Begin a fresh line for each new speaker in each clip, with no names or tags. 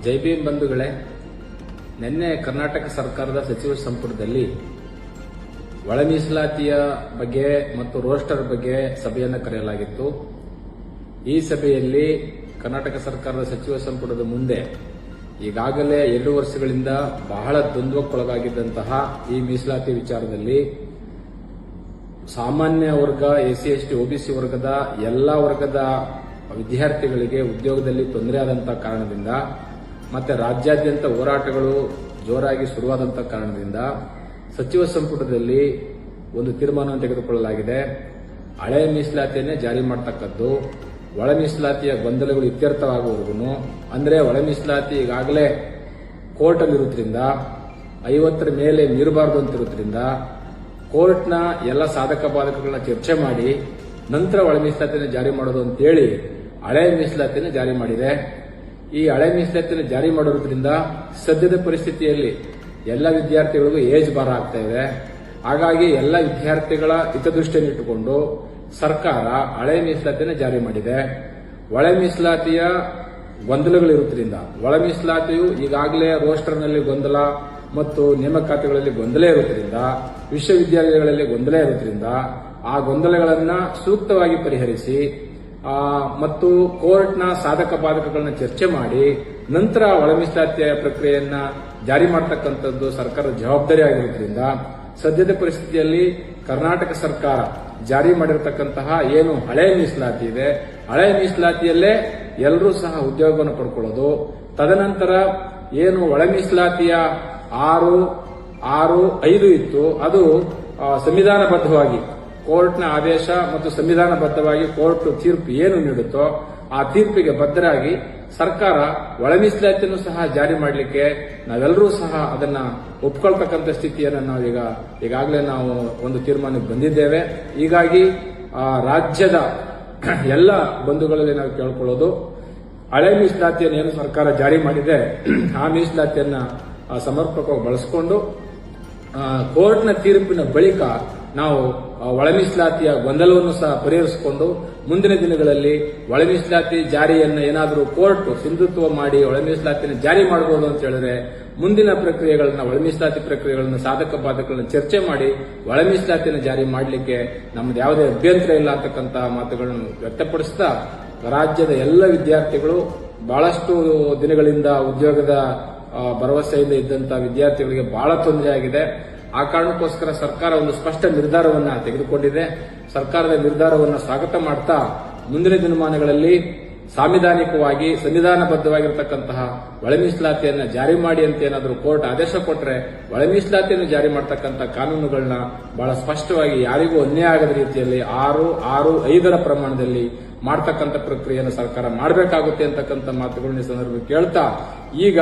ಜೈ ಭೀಮ್ ಬಂಧುಗಳೇ, ನಿನ್ನೆ ಕರ್ನಾಟಕ ಸರ್ಕಾರದ ಸಚಿವ ಸಂಪುಟದಲ್ಲಿ ಒಳ ಮೀಸಲಾತಿಯ ಬಗ್ಗೆ ಮತ್ತು ರೋಸ್ಟರ್ ಬಗ್ಗೆ ಸಭೆಯನ್ನು ಕರೆಯಲಾಗಿತ್ತು. ಈ ಸಭೆಯಲ್ಲಿ ಕರ್ನಾಟಕ ಸರ್ಕಾರದ ಸಚಿವ ಸಂಪುಟದ ಮುಂದೆ ಈಗಾಗಲೇ 2 ವರ್ಷಗಳಿಂದ ಬಹಳ ದ್ವಂದ್ವಕ್ಕೊಳಗಾಗಿದ್ದಂತಹ ಈ ಮೀಸಲಾತಿ ವಿಚಾರದಲ್ಲಿ ಸಾಮಾನ್ಯ ವರ್ಗ, ಎಸ್ಸಿ ಎಸ್ಟಿ ಒಬಿಸಿ ವರ್ಗದ ಎಲ್ಲಾ ವರ್ಗದ ವಿದ್ಯಾರ್ಥಿಗಳಿಗೆ ಉದ್ಯೋಗದಲ್ಲಿ ತೊಂದರೆಯಾದಂತಹ ಕಾರಣದಿಂದ ಮತ್ತೆ ರಾಜ್ಯಾದ್ಯಂತ ಹೋರಾಟಗಳು ಜೋರಾಗಿ ಶುರುವಾದಂತಹ ಕಾರಣದಿಂದ ಸಚಿವ ಸಂಪುಟದಲ್ಲಿ ಒಂದು ತೀರ್ಮಾನವನ್ನು ತೆಗೆದುಕೊಳ್ಳಲಾಗಿದೆ. ಹಳೆಯ ಮೀಸಲಾತಿಯನ್ನೇ ಜಾರಿ ಮಾಡತಕ್ಕದ್ದು, ಒಳ ಮೀಸಲಾತಿಯ ಗೊಂದಲಗಳು ಇತ್ಯರ್ಥವಾಗುವವರೆಗೂ, ಅಂದ್ರೆ ಒಳ ಮೀಸಲಾತಿ ಈಗಾಗಲೇ ಕೋರ್ಟ್ ಅಲ್ಲಿರುವುದರಿಂದ 50ರ ಮೇಲೆ ಮೀರಬಾರದು ಅಂತಿರುವುದರಿಂದ ಕೋರ್ಟ್ನ ಎಲ್ಲ ಸಾಧಕ ಬಾಧಕಗಳನ್ನ ಚರ್ಚೆ ಮಾಡಿ ನಂತರ ಒಳ ಮೀಸಲಾತಿಯನ್ನು ಜಾರಿ ಮಾಡೋದು ಅಂತೇಳಿ ಹಳೆಯ ಮೀಸಲಾತಿಯನ್ನು ಜಾರಿ ಮಾಡಿದೆ. ಈ ಹಳೆ ಮೀಸಲಾತಿಯನ್ನು ಜಾರಿ ಮಾಡೋದ್ರಿಂದ ಸದ್ಯದ ಪರಿಸ್ಥಿತಿಯಲ್ಲಿ ಎಲ್ಲ ವಿದ್ಯಾರ್ಥಿಗಳಿಗೂ ಏಜ್ ಬಾರ ಆಗ್ತಾ ಇದೆ. ಹಾಗಾಗಿ ಎಲ್ಲ ವಿದ್ಯಾರ್ಥಿಗಳ ಹಿತದೃಷ್ಟಿಯನ್ನು ಇಟ್ಟುಕೊಂಡು ಸರ್ಕಾರ ಹಳೆ ಮೀಸಲಾತಿಯನ್ನು ಜಾರಿ ಮಾಡಿದೆ. ಒಳ ಮೀಸಲಾತಿಯ ಗೊಂದಲಗಳಿರುವುದರಿಂದ, ಒಳ ಮೀಸಲಾತಿಯು ಈಗಾಗಲೇ ರೋಸ್ಟರ್ನಲ್ಲಿ ಗೊಂದಲ ಮತ್ತು ನೇಮಕಾತಿಗಳಲ್ಲಿ ಗೊಂದಲ ಇರುವುದರಿಂದ, ವಿಶ್ವವಿದ್ಯಾಲಯಗಳಲ್ಲಿ ಗೊಂದಲ ಇರುವುದರಿಂದ ಆ ಗೊಂದಲಗಳನ್ನು ಸೂಕ್ತವಾಗಿ ಪರಿಹರಿಸಿ ಮತ್ತು ಕೋರ್ಟ್ನ ಸಾಧಕ ಬಾಧಕಗಳನ್ನ ಚರ್ಚೆ ಮಾಡಿ ನಂತರ ಒಳ ಮೀಸಲಾತಿಯ ಪ್ರಕ್ರಿಯೆಯನ್ನ ಜಾರಿ ಮಾಡತಕ್ಕಂಥದ್ದು ಸರ್ಕಾರದ ಜವಾಬ್ದಾರಿ ಆಗಿರುವುದರಿಂದ ಸದ್ಯದ ಪರಿಸ್ಥಿತಿಯಲ್ಲಿ ಕರ್ನಾಟಕ ಸರ್ಕಾರ ಜಾರಿ ಮಾಡಿರತಕ್ಕಂತಹ ಏನು ಹಳೆಯ ಮೀಸಲಾತಿ ಇದೆ, ಹಳೆಯ ಮೀಸಲಾತಿಯಲ್ಲೇ ಎಲ್ಲರೂ ಸಹ ಉದ್ಯೋಗವನ್ನು ಪಡ್ಕೊಳ್ಳೋದು, ತದನಂತರ ಏನು ಒಳ ಮೀಸಲಾತಿಯ 6.5 ಇತ್ತು, ಅದು ಸಂವಿಧಾನಬದ್ಧವಾಗಿ ಕೋರ್ಟ್ನ ಆದೇಶ ಮತ್ತು ಸಂವಿಧಾನಬದ್ಧವಾಗಿ ಕೋರ್ಟ್ ತೀರ್ಪು ಏನು ನೀಡುತ್ತೋ ಆ ತೀರ್ಪಿಗೆ ಬದ್ಧರಾಗಿ ಸರ್ಕಾರ ಒಳ ಮೀಸಲಾತಿಯನ್ನು ಸಹ ಜಾರಿ ಮಾಡಲಿಕ್ಕೆ ನಾವೆಲ್ಲರೂ ಸಹ ಅದನ್ನ ಒಪ್ಕೊಳ್ತಕ್ಕಂಥ ಸ್ಥಿತಿಯನ್ನು ನಾವೀಗ ಈಗಾಗಲೇ ನಾವು ಒಂದು ತೀರ್ಮಾನಕ್ಕೆ ಬಂದಿದ್ದೇವೆ. ಹೀಗಾಗಿ ರಾಜ್ಯದ ಎಲ್ಲ ಬಂಧುಗಳಲ್ಲಿ ನಾವು ಕೇಳ್ಕೊಳ್ಳೋದು, ಹಳೆ ಮೀಸಲಾತಿಯನ್ನು ಏನು ಸರ್ಕಾರ ಜಾರಿ ಮಾಡಿದೆ ಆ ಮೀಸಲಾತಿಯನ್ನ ಸಮರ್ಪಕವಾಗಿ ಬಳಸಿಕೊಂಡು ಕೋರ್ಟ್ನ ತೀರ್ಪಿನ ಬಳಿಕ ನಾವು ಒಳ ಮೀಸಲಾತಿಯ ಗೊಂದಲವನ್ನು ಸಹ ಪರಿಹರಿಸಿಕೊಂಡು ಮುಂದಿನ ದಿನಗಳಲ್ಲಿ ಒಳ ಮೀಸಲಾತಿ ಜಾರಿಯನ್ನು ಏನಾದರೂ ಕೋರ್ಟ್ ಸಿಂಧುತ್ವ ಮಾಡಿ ಒಳ ಮೀಸಲಾತಿಯನ್ನು ಜಾರಿ ಮಾಡಬಹುದು ಅಂತ ಹೇಳಿದ್ರೆ ಮುಂದಿನ ಪ್ರಕ್ರಿಯೆಗಳನ್ನ, ಒಳ ಮೀಸಲಾತಿ ಪ್ರಕ್ರಿಯೆಗಳನ್ನ, ಸಾಧಕ ಬಾಧಕಗಳನ್ನ ಚರ್ಚೆ ಮಾಡಿ ಒಳ ಮೀಸಲಾತಿಯನ್ನು ಜಾರಿ ಮಾಡಲಿಕ್ಕೆ ನಮ್ದು ಯಾವುದೇ ಅಭ್ಯಂತರ ಇಲ್ಲ ಅಂತಕ್ಕಂಥ ಮಾತುಗಳನ್ನು ವ್ಯಕ್ತಪಡಿಸ್ತಾ ರಾಜ್ಯದ ಎಲ್ಲ ವಿದ್ಯಾರ್ಥಿಗಳು ಬಹಳಷ್ಟು ದಿನಗಳಿಂದ ಉದ್ಯೋಗದ ಭರವಸೆಯಿಂದ ಇದ್ದಂತಹ ವಿದ್ಯಾರ್ಥಿಗಳಿಗೆ ಬಹಳ ತೊಂದರೆ ಆಗಿದೆ. ಆ ಕಾರಣಕ್ಕೋಸ್ಕರ ಸರ್ಕಾರ ಒಂದು ಸ್ಪಷ್ಟ ನಿರ್ಧಾರವನ್ನ ತೆಗೆದುಕೊಂಡಿದೆ. ಸರ್ಕಾರದ ನಿರ್ಧಾರವನ್ನು ಸ್ವಾಗತ ಮಾಡ್ತಾ ಮುಂದಿನ ದಿನಮಾನಗಳಲ್ಲಿ ಸಾಂವಿಧಾನಿಕವಾಗಿ ಸಂವಿಧಾನಬದ್ಧವಾಗಿರತಕ್ಕಂತಹ ಒಳ ಮೀಸಲಾತಿಯನ್ನು ಜಾರಿ ಮಾಡಿ ಅಂತ ಏನಾದರೂ ಕೋರ್ಟ್ ಆದೇಶ ಕೊಟ್ಟರೆ ಒಳ ಮೀಸಲಾತಿಯನ್ನು ಜಾರಿ ಮಾಡತಕ್ಕಂಥ ಕಾನೂನುಗಳನ್ನ ಬಹಳ ಸ್ಪಷ್ಟವಾಗಿ ಯಾರಿಗೂ ಅನ್ಯಾಯ ಆಗದ ರೀತಿಯಲ್ಲಿ 6.5ರ ಪ್ರಮಾಣದಲ್ಲಿ ಮಾಡತಕ್ಕಂಥ ಪ್ರಕ್ರಿಯೆಯನ್ನು ಸರ್ಕಾರ ಮಾಡಬೇಕಾಗುತ್ತೆ ಅಂತಕ್ಕಂಥ ಮಾತುಗಳನ್ನ ಈ ಸಂದರ್ಭದಲ್ಲಿ ಕೇಳ್ತಾ, ಈಗ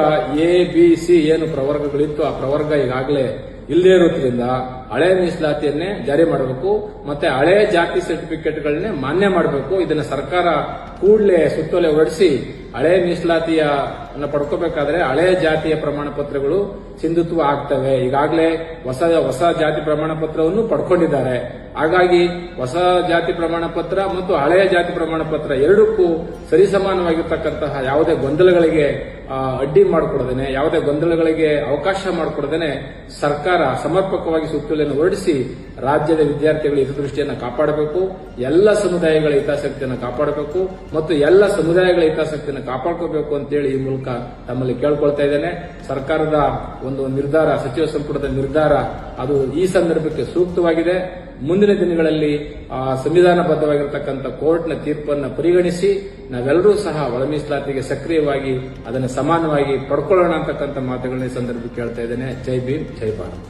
ABC ಏನು ಪ್ರವರ್ಗಗಳಿತ್ತು ಆ ಪ್ರವರ್ಗ ಈಗಾಗಲೇ ಇಲ್ಲದೇ ಇರೋದ್ರಿಂದ ಹಳೆ ಮೀಸಲಾತಿಯನ್ನೇ ಜಾರಿ ಮಾಡಬೇಕು, ಮತ್ತೆ ಹಳೆ ಜಾತಿ ಸರ್ಟಿಫಿಕೇಟ್ಗಳನ್ನೇ ಮಾನ್ಯ ಮಾಡಬೇಕು. ಇದನ್ನ ಸರ್ಕಾರ ಕೂಡಲೇ ಸುತ್ತೋಲೆ ಹೊರಡಿಸಿ ಹಳೆ ಮೀಸಲಾತಿಯನ್ನು ಪಡ್ಕೋಬೇಕಾದ್ರೆ ಹಳೆ ಜಾತಿಯ ಪ್ರಮಾಣ ಪತ್ರಗಳು ಸಿಂಧುತ್ವ ಆಗ್ತವೆ. ಈಗಾಗಲೇ ಹೊಸ ಜಾತಿ ಪ್ರಮಾಣ ಪತ್ರವನ್ನು ಪಡ್ಕೊಂಡಿದ್ದಾರೆ. ಹಾಗಾಗಿ ಹೊಸ ಜಾತಿ ಪ್ರಮಾಣ ಪತ್ರ ಮತ್ತು ಹಳೆಯ ಜಾತಿ ಪ್ರಮಾಣ ಪತ್ರ ಎರಡಕ್ಕೂ ಸರಿಸಮಾನವಾಗಿರ್ತಕ್ಕಂತಹ ಯಾವುದೇ ಗೊಂದಲಗಳಿಗೆ ಅಡ್ಡಿ ಮಾಡಿಕೊಡದೇನೆ, ಯಾವುದೇ ಗೊಂದಲಗಳಿಗೆ ಅವಕಾಶ ಮಾಡಿಕೊಡದೇನೆ ಸರ್ಕಾರ ಸಮರ್ಪಕವಾಗಿ ಸುತ್ತೋಲೆಯನ್ನು ಹೊರಡಿಸಿ ರಾಜ್ಯದ ವಿದ್ಯಾರ್ಥಿಗಳ ಹಿತದೃಷ್ಟಿಯನ್ನು ಕಾಪಾಡಬೇಕು, ಎಲ್ಲ ಸಮುದಾಯಗಳ ಹಿತಾಸಕ್ತಿಯನ್ನು ಕಾಪಾಡಬೇಕು ಮತ್ತು ಎಲ್ಲ ಸಮುದಾಯಗಳ ಹಿತಾಸಕ್ತಿಯನ್ನು ಕಾಪಾಡ್ಕೋಬೇಕು ಅಂತೇಳಿ ಈ ಮೂಲಕ ತಮ್ಮಲ್ಲಿ ಕೇಳ್ಕೊಳ್ತಾ ಇದ್ದೇನೆ. ಸರ್ಕಾರದ ಒಂದು ನಿರ್ಧಾರ, ಸಚಿವ ಸಂಪುಟದ ನಿರ್ಧಾರ ಅದು ಈ ಸಂದರ್ಭಕ್ಕೆ ಸೂಕ್ತವಾಗಿದೆ. ಮುಂದಿನ ದಿನಗಳಲ್ಲಿ ಸಂವಿಧಾನಬದ್ಧವಾಗಿರತಕ್ಕಂಥ ಕೋರ್ಟ್ನ ತೀರ್ಪನ್ನು ಪರಿಗಣಿಸಿ ನಾವೆಲ್ಲರೂ ಸಹ ಒಳ ಮೀಸಲಾತಿಗೆ ಸಕ್ರಿಯವಾಗಿ ಅದನ್ನು ಸಮಾನವಾಗಿ ಪಡ್ಕೊಳ್ಳೋಣ ಅಂತಕ್ಕಂಥ ಮಾತುಗಳನ್ನ ಈ ಸಂದರ್ಭಕ್ಕೆ ಕೇಳ್ತಾ ಇದ್ದೇನೆ. ಜೈ ಭೀಮ್, ಜೈ ಭಾರತ್.